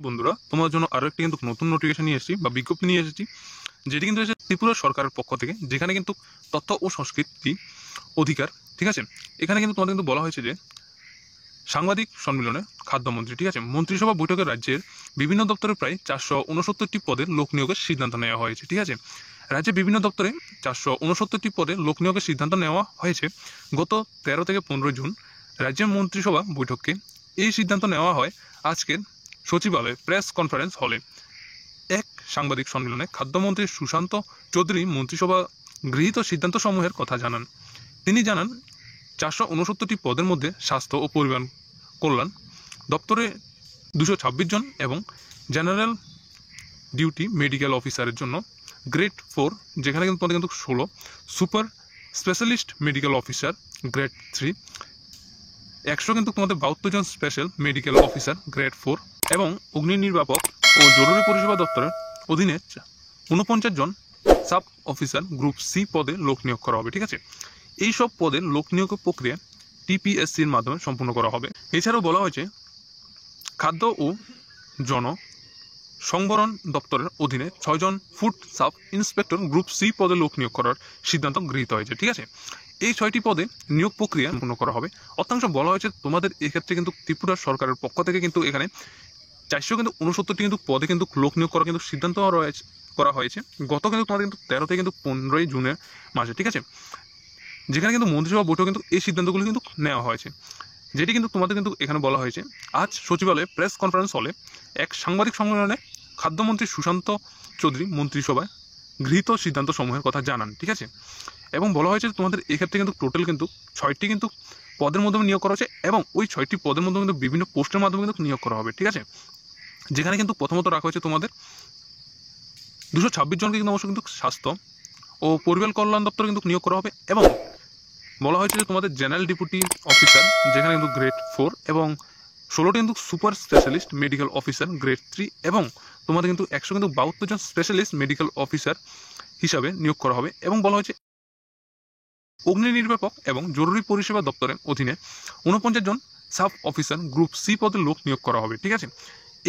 বন্ধুরা, তোমার জন্য আরো একটি কিন্তু নতুন নোটিফিকেশন নিয়ে এসেছি বা বিজ্ঞপ্তি নিয়ে এসেছি, যেটি কিন্তু এসেছে ত্রিপুরা সরকারের পক্ষ থেকে, যেখানে কিন্তু তথ্য ও সংস্কৃতি অধিকার, ঠিক আছে। এখানে কিন্তু তোমাদের কিন্তু বলা হয়েছে যে সাংবাদিক সম্মেলনে খাদ্যমন্ত্রী, ঠিক আছে, মন্ত্রিসভা বৈঠকে রাজ্যের বিভিন্ন দপ্তরে প্রায় 469টি পদে লোক নিয়োগের সিদ্ধান্ত নেওয়া হয়েছে, ঠিক আছে। রাজ্যের বিভিন্ন দপ্তরে 469টি পদে লোক নিয়োগের সিদ্ধান্ত নেওয়া হয়েছে। গত 13 থেকে 15 জুন রাজ্যের মন্ত্রিসভা বৈঠকে এই সিদ্ধান্ত নেওয়া হয়। আজকের সচিবালয়ে প্রেস কনফারেন্স হলে এক সাংবাদিক সম্মেলনে খাদ্যমন্ত্রী সুশান্ত চৌধুরী মন্ত্রিসভা গৃহীত সিদ্ধান্ত সমূহের কথা জানান। তিনি জানান, 469টি পদের মধ্যে স্বাস্থ্য ও পরিবার কল্যাণ দপ্তরে 226 জন এবং জেনারেল ডিউটি মেডিকেল অফিসারের জন্য গ্রেড 4, যেখানে কিন্তু পদে কিন্তু 16, super specialist medical officer grade 3, 100 কিন্তু তোমাদের 72 জন স্পেশাল মেডিকেল অফিসার গ্রেড 4 এবং অগ্নি নির্বাপক ও জরুরি পরিষেবা দপ্তরের অধীনে 49 জন সাব অফিসার গ্রুপ সি পদে লোক নিয়োগ করা হবে, ঠিক আছে। এই সব পদে লোক নিয়োগ প্রক্রিয়া টিপিএসসির মাধ্যমে সম্পূর্ণ করা হবে। এছাড়াও বলা হয়েছে খাদ্য ও জন সংবরণ দপ্তরের অধীনে 6 জন food sub inspector group C পদে লোক নিয়োগ করার সিদ্ধান্ত গৃহীত হয়েছে, ঠিক আছে। এই 6টি পদে নিয়োগ প্রক্রিয়া সম্পূর্ণ করা হবে। অর্থাংশ বলা হয়েছে তোমাদের এক্ষেত্রে কিন্তু ত্রিপুরা সরকারের পক্ষ থেকে কিন্তু এখানে 469টি কিন্তু পদে কিন্তু লোক নিয়োগ করার কিন্তু সিদ্ধান্ত করা হয়েছে। গত কিন্তু তোমাদের কিন্তু 13 থেকে কিন্তু 15 জুনের মাসে, ঠিক আছে, যেখানে কিন্তু মন্ত্রিসভা বৈঠক কিন্তু এই সিদ্ধান্তগুলো কিন্তু নেওয়া হয়েছে, যেটি কিন্তু তোমাদের কিন্তু এখানে বলা হয়েছে। আজ সচিবালয়ে প্রেস কনফারেন্স হলে এক সাংবাদিক সম্মেলনে খাদ্যমন্ত্রী সুশান্ত চৌধুরী মন্ত্রিসভায় গৃহীত সিদ্ধান্ত সমূহের কথা জানান, ঠিক আছে। এবং বলা হয়েছে তোমাদের এক্ষেত্রে কিন্তু টোটাল কিন্তু 6টি কিন্তু পদের মাধ্যমে নিয়োগ করা হয়েছে এবং ওই 6টি পদের মধ্যে কিন্তু বিভিন্ন পোস্টের মাধ্যমে কিন্তু নিয়োগ করা হবে, ঠিক আছে। যেখানে কিন্তু প্রথমত রাখা হয়েছে তোমাদের 226 জনকে কিন্তু অবশ্য কিন্তু স্বাস্থ্য ও পরিবার কল্যাণ দপ্তরে কিন্তু নিয়োগ করা হবে এবং বলা হয়েছে যে তোমাদের জেনারেল ডেপুটি অফিসার, যেখানে কিন্তু গ্রেড 4 এবং 16টি কিন্তু super specialist medical officer grade 3 এবং তোমাদের কিন্তু 100 কিন্তু 72 জন স্পেশালিস্ট মেডিকেল অফিসার হিসাবে নিয়োগ করা হবে। এবং বলা হয়েছে অগ্নি নির্বাপক এবং জরুরি পরিষেবা দপ্তরের অধীনে 49 জন সাব অফিসার গ্রুপ সি পদে লোক নিয়োগ করা হবে, ঠিক আছে।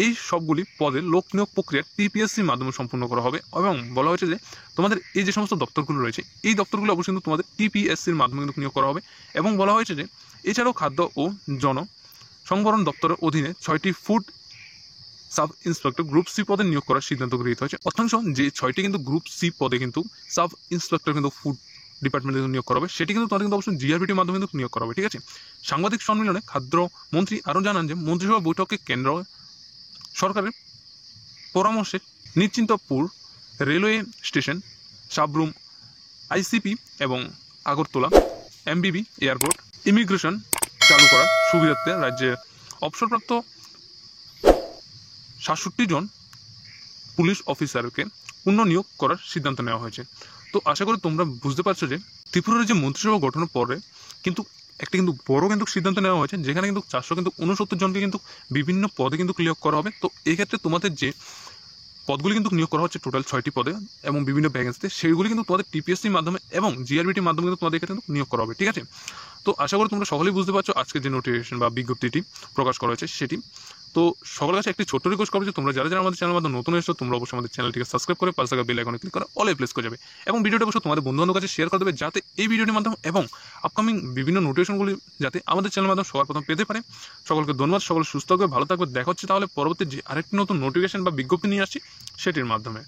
এই সবগুলি পদে লোক নিয়োগ প্রক্রিয়া টিপিএসসির মাধ্যমে সম্পূর্ণ করা হবে এবং বলা হয়েছে যে তোমাদের এই যে সমস্ত দপ্তরগুলো রয়েছে এই দপ্তরগুলো অবশ্যই কিন্তু তোমাদের টিপিএসসির মাধ্যমে কিন্তু নিয়োগ করা হবে। এবং বলা হয়েছে যে এছাড়াও খাদ্য ও জন সংবরণ দপ্তরের অধীনে 6টি food sub inspector group C পদে নিয়োগ করার সিদ্ধান্ত গৃহীত হয়েছে। অর্থাংশ যে 6টি কিন্তু গ্রুপ সি পদে কিন্তু সাব ইন্সপেক্টর কিন্তু ফুড ডিপার্টমেন্টে নিয়োগ করা হবে, সেটি কিন্তু তাদের কিন্তু অবশ্যই জিআরবিটির মাধ্যমে কিন্তু নিয়োগ করা হবে, ঠিক আছে। সাংবাদিক সম্মেলনে খাদ্যমন্ত্রী আরও জানান যে মন্ত্রিসভা বৈঠকে কেন্দ্র সরকারের পরামর্শে Nischintapur railway station, Sabroom, ICP এবং আগরতলা এমবিবি এয়ারপোর্ট ইমিগ্রেশন চালু করার সুবিধার্থে রাজ্যের অবসরপ্রাপ্ত 67 জন পুলিশ অফিসারকে পুনঃনিয়োগ করার সিদ্ধান্ত নেওয়া হয়েছে। তো আশা করি তোমরা বুঝতে পারছো যে ত্রিপুরার যে মন্ত্রিসভা গঠনের পরে কিন্তু একটা কিন্তু বড় কিন্তু সিদ্ধান্ত নেওয়া হয়েছে, যেখানে কিন্তু 469 জনকে কিন্তু বিভিন্ন পদে কিন্তু নিয়োগ করা হবে। তো এক্ষেত্রে তোমাদের যে পদগুলি কিন্তু নিয়োগ করা হচ্ছে টোটাল 6টি পদে এবং বিভিন্ন ভ্যাকেন্সিতে, সেইগুলি কিন্তু তোমাদের টিপিএসসির মাধ্যমে এবং জিআরবিটির মাধ্যমে কিন্তু তোমাদের এখানে নিয়োগ করা হবে, ঠিক আছে। তো আশা করি তোমরা সকলেই বুঝতে পারছো আজকের যে নোটিফিকেশন বা বিজ্ঞপ্তিটি প্রকাশ করা হয়েছে সেটি। তো সকলের কাছে একটি ছোট্ট রিকোয়েস্ট করবো যে তোমরা যারা যারা আমাদের চ্যানেল মাধ্যমে নতুন এসেছো তোমরা অবশ্যই আমাদের চ্যানেলটিকে সাবস্ক্রাইব করে পাশে থাকা বেল আইকনে ক্লিক করে অলে প্লেস করে যাবে এবং ভিডিওটা অবশ্যই তোমাদের বন্ধু-বান্ধবের কাছে শেয়ার করে দেবে, যাতে এই ভিডিওটির মাধ্যমে এবং আপকামিং বিভিন্ন নোটিফিকেশনগুলি যাতে আমাদের চ্যানেলের মাধ্যমে সবার প্রথম পেতে পারে। সকলকে ধন্যবাদ, সকল সুস্থ থাকবে, ভালো থাকবে। দেখা হচ্ছে তাহলে পরবর্তী যে আরেকটি নতুন নোটিফিকেশন বা বিজ্ঞপ্তি নিয়ে আসছি সেটির মাধ্যমে।